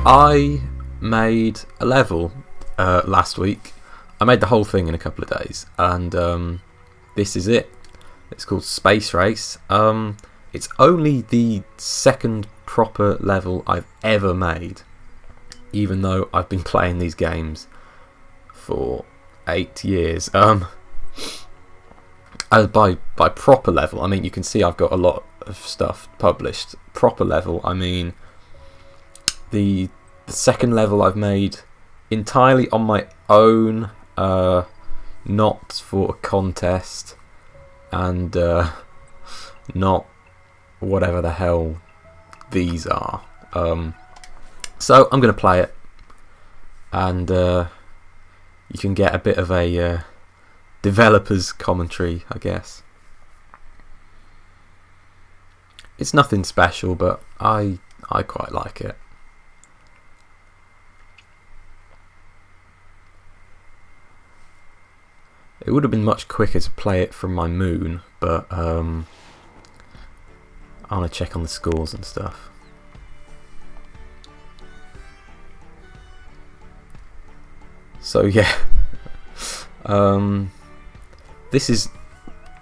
I made a level last week. I made the whole thing in a couple of days, and this is it. It's called Space Race. It's only the second proper level I've ever made, even though I've been playing these games for 8 years. By proper level, I mean, you can see I've got a lot of stuff published. Proper level, I mean the second level I've made entirely on my own, not for a contest, and not whatever the hell these are. So I'm going to play it, and you can get a bit of a developer's commentary, I guess. It's nothing special, but I quite like it. It would have been much quicker to play it from my moon, but I want to check on the scores and stuff. So yeah, this is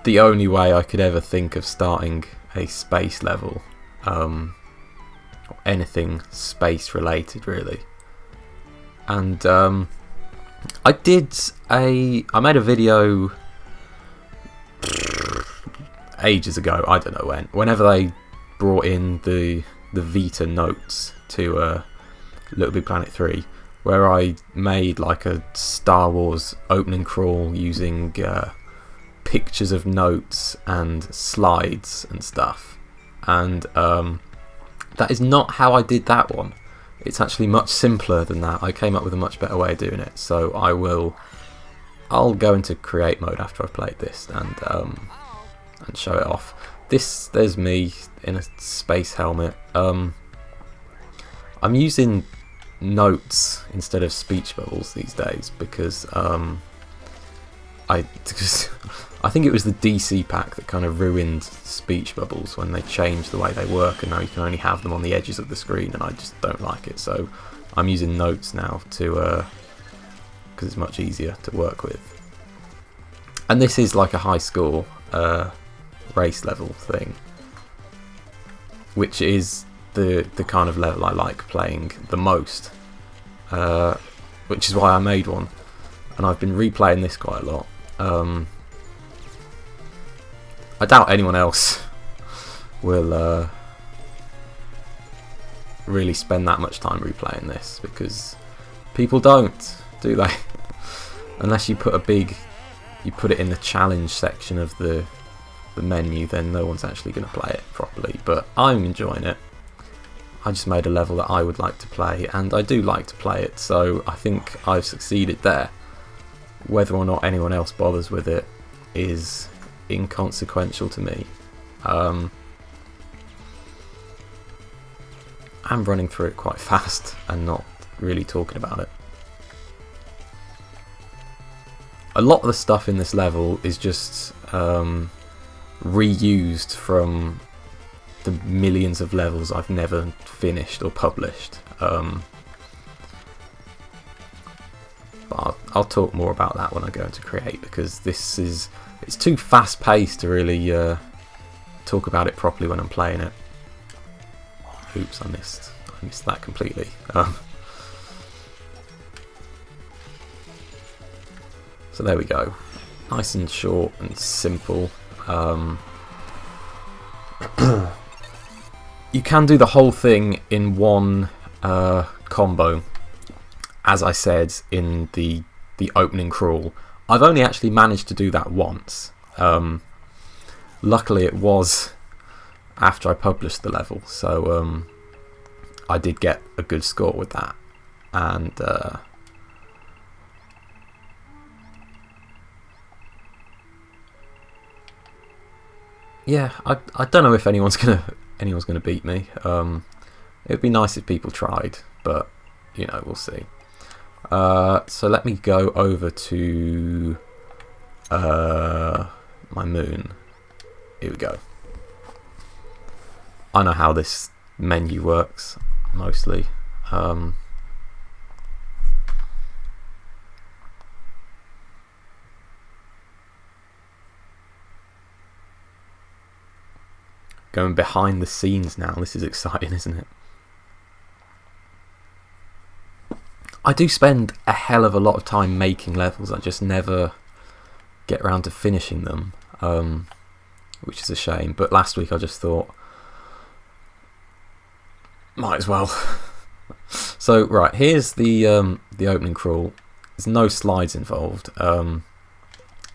the only way I could ever think of starting a space level, or anything space related really. And I made a video ages ago, I don't know whenever they brought in the Vita notes to Little Big Planet 3, where I made like a Star Wars opening crawl using pictures of notes and slides and stuff, and that is not how I did that one. It's actually much simpler than that. I came up with a much better way of doing it, so I'll go into create mode after I've played this and show it off. There's me in a space helmet. I'm using notes instead of speech bubbles these days because I think it was the DC pack that kind of ruined speech bubbles when they changed the way they work, and now you can only have them on the edges of the screen, and I just don't like it. So I'm using notes now to because it's much easier to work with. And this is like a high score race level thing, which is the kind of level I like playing the most, which is why I made one, and I've been replaying this quite a lot. I doubt anyone else will really spend that much time replaying this, because people don't, do they? Unless you put it in the challenge section of the menu, then no one's actually going to play it properly. But I'm enjoying it. I just made a level that I would like to play, and I do like to play it, so I think I've succeeded there. Whether or not anyone else bothers with it is inconsequential to me. I'm running through it quite fast and not really talking about it. A lot of the stuff in this level is just reused from the millions of levels I've never finished or published. But I'll talk more about that when I go into create, because it's too fast paced to really talk about it properly when I'm playing it. Oops, I missed that completely. So there we go, nice and short and simple. You can do the whole thing in one combo, as I said in the opening crawl. I've only actually managed to do that once. Luckily it was after I published the level, so I did get a good score with that. And yeah, I don't know if anyone's gonna beat me. It would be nice if people tried, but you know, we'll see. So let me go over to my moon. Here we go. I know how this menu works mostly. Going behind the scenes now. This is exciting, isn't it? I do spend a hell of a lot of time making levels. I just never get around to finishing them, which is a shame. But last week I just thought, might as well. So right, here's the opening crawl. There's no slides involved.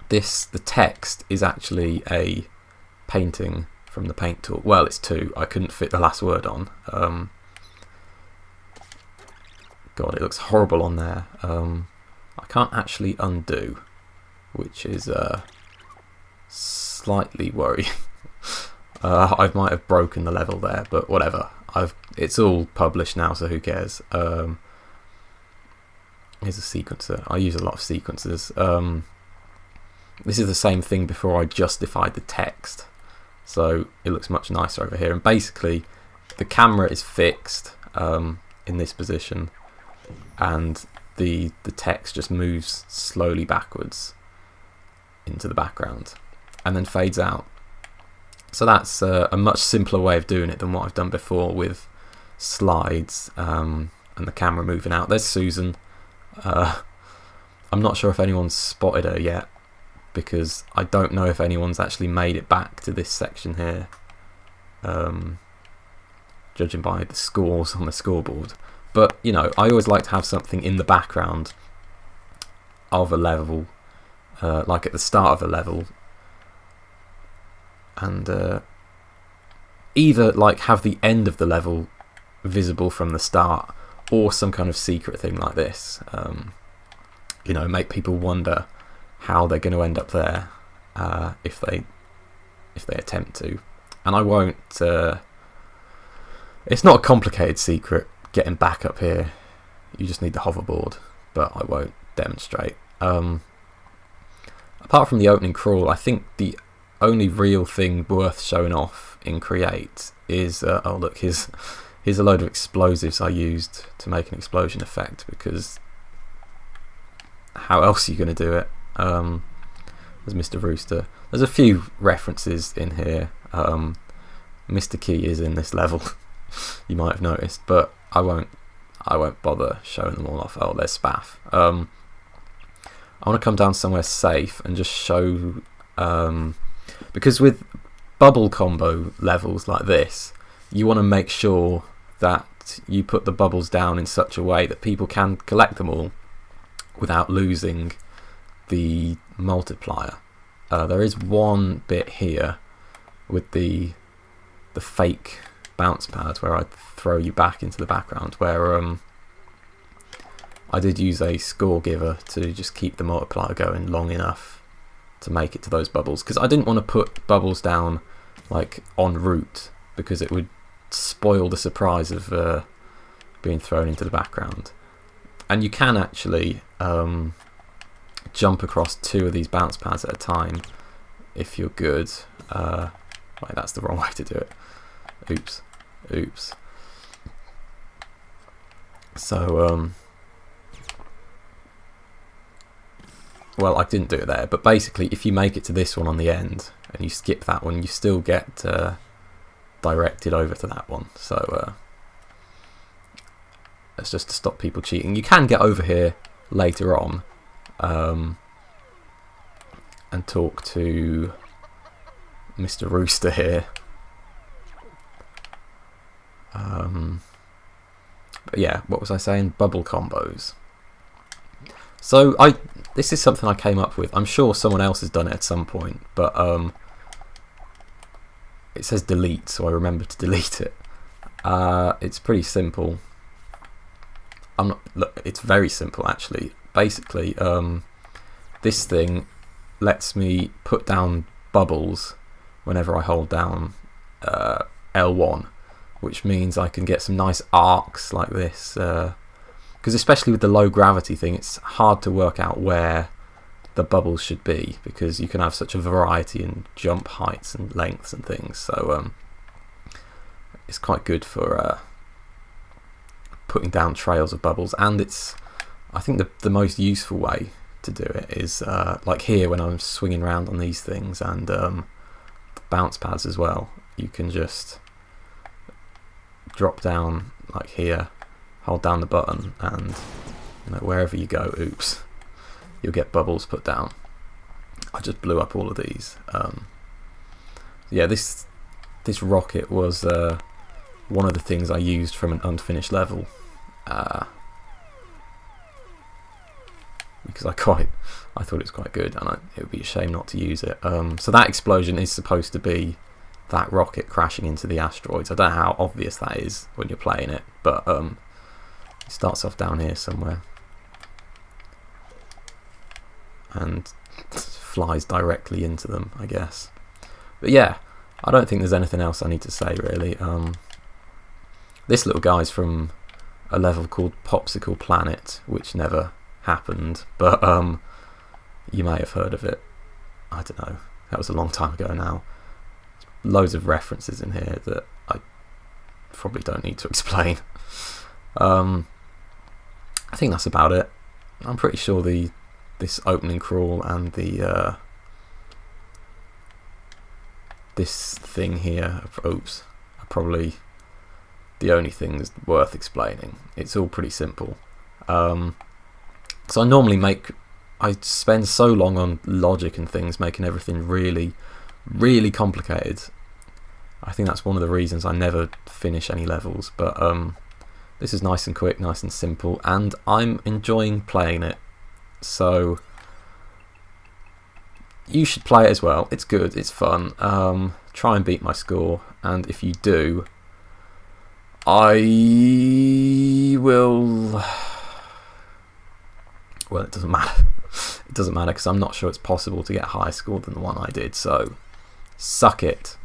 The text is actually a painting from the paint tool. Well, it's two. I couldn't fit the last word on. God, it looks horrible on there. I can't actually undo, which is slightly worrying. I might have broken the level there, but whatever. It's all published now, so who cares? Here's a sequencer. I use a lot of sequencers. This is the same thing before I justified the text, so it looks much nicer over here. And basically, the camera is fixed in this position, and the text just moves slowly backwards into the background and then fades out. So that's a much simpler way of doing it than what I've done before with slides and the camera moving out. There's Susan. I'm not sure if anyone's spotted her yet, because I don't know if anyone's actually made it back to this section here, judging by the scores on the scoreboard. But, you know, I always like to have something in the background of a level, like at the start of a level, and either like have the end of the level visible from the start, or some kind of secret thing like this. You know, make people wonder how they're going to end up there if they attempt to. And I won't. It's not a complicated secret getting back up here. You just need the hoverboard, but I won't demonstrate. Apart from the opening crawl, I think the only real thing worth showing off in Create is oh look, here's a load of explosives I used to make an explosion effect, because how else are you going to do it? There's Mr. Rooster. There's a few references in here. Mr. Key is in this level. You might have noticed, but I won't bother showing them all off. Oh, there's Spaff. I want to come down somewhere safe and just show, because with bubble combo levels like this, you want to make sure that you put the bubbles down in such a way that people can collect them all without losing the multiplier. There is one bit here with the fake bounce pad where I throw you back into the background, where I did use a score giver to just keep the multiplier going long enough to make it to those bubbles, because I didn't want to put bubbles down like en route, because it would spoil the surprise of being thrown into the background. And you can actually jump across two of these bounce pads at a time if you're good. Wait, that's the wrong way to do it. Oops. So well, I didn't do it there, but basically if you make it to this one on the end and you skip that one, you still get directed over to that one. So that's just to stop people cheating. You can get over here later on and talk to Mr. Rooster here. But yeah, what was I saying? Bubble combos. So this is something I came up with. I'm sure someone else has done it at some point, but it says delete, so I remember to delete it. It's pretty simple. Look, it's very simple actually. Basically, this thing lets me put down bubbles whenever I hold down L1, which means I can get some nice arcs like this. Because especially with the low gravity thing, it's hard to work out where the bubbles should be, because you can have such a variety in jump heights and lengths and things. So it's quite good for putting down trails of bubbles, and I think the most useful way to do it is like here when I'm swinging around on these things, and bounce pads as well. You can just drop down like here, hold down the button, and wherever you go, oops, you'll get bubbles put down. I just blew up all of these. Yeah, this rocket was one of the things I used from an unfinished level, because I thought it was quite good, and it would be a shame not to use it. So that explosion is supposed to be that rocket crashing into the asteroids. I don't know how obvious that is when you're playing it, but it starts off down here somewhere and flies directly into them, I guess. But yeah, I don't think there's anything else I need to say really. This little guy's from a level called Popsicle Planet, which never happened, but you may have heard of it. I don't know, that was a long time ago now. Loads of references in here that I probably don't need to explain. I think that's about it. I'm pretty sure this opening crawl and this thing here, oops, are probably the only things worth explaining. It's all pretty simple. So I spend so long on logic and things, making everything really, really complicated. I think that's one of the reasons I never finish any levels, but this is nice and quick, nice and simple, and I'm enjoying playing it. So you should play it as well. It's good, it's fun. Try and beat my score, and if you do, I will... Well, it doesn't matter. It doesn't matter because I'm not sure it's possible to get a higher score than the one I did, so suck it.